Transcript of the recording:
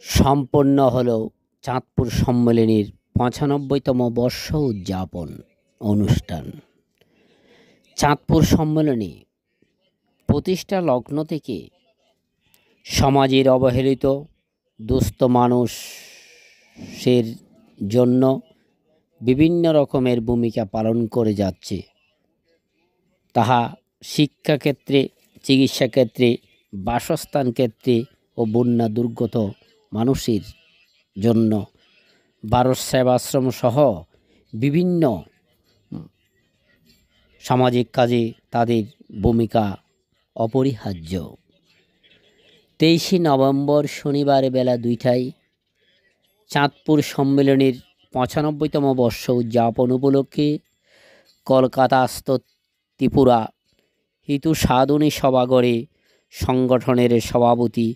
সম্পন্ন হলো চাঁদপুর সম্মেলনীর ৯৫তম বর্ষ উদযাপন অনুষ্ঠান। চাঁদপুর সম্মেলনী প্রতিষ্ঠা লগ্ন থেকে সমাজের অবহেলিত দুস্থ মানুষের জন্য বিভিন্ন রকমের ভূমিকা পালন করে যাচ্ছে। তাহা শিক্ষাক্ষেত্রে, চিকিৎসা ক্ষেত্রে, বাসস্থান ক্ষেত্রে ও বন্যা দুর্গত মানুষের জন্য ভারত সেবাশ্রম সহ বিভিন্ন সামাজিক কাজে তাদের ভূমিকা অপরিহার্য। ২৩শে নভেম্বর শনিবার বেলা ২টায় চাঁদপুর সম্মেলনীর ৯৫তম বর্ষ উদযাপন উপলক্ষে কলকাতাস্থ ত্রিপুরা হিতু সাধনী সভাঘরে সংগঠনের সভাপতি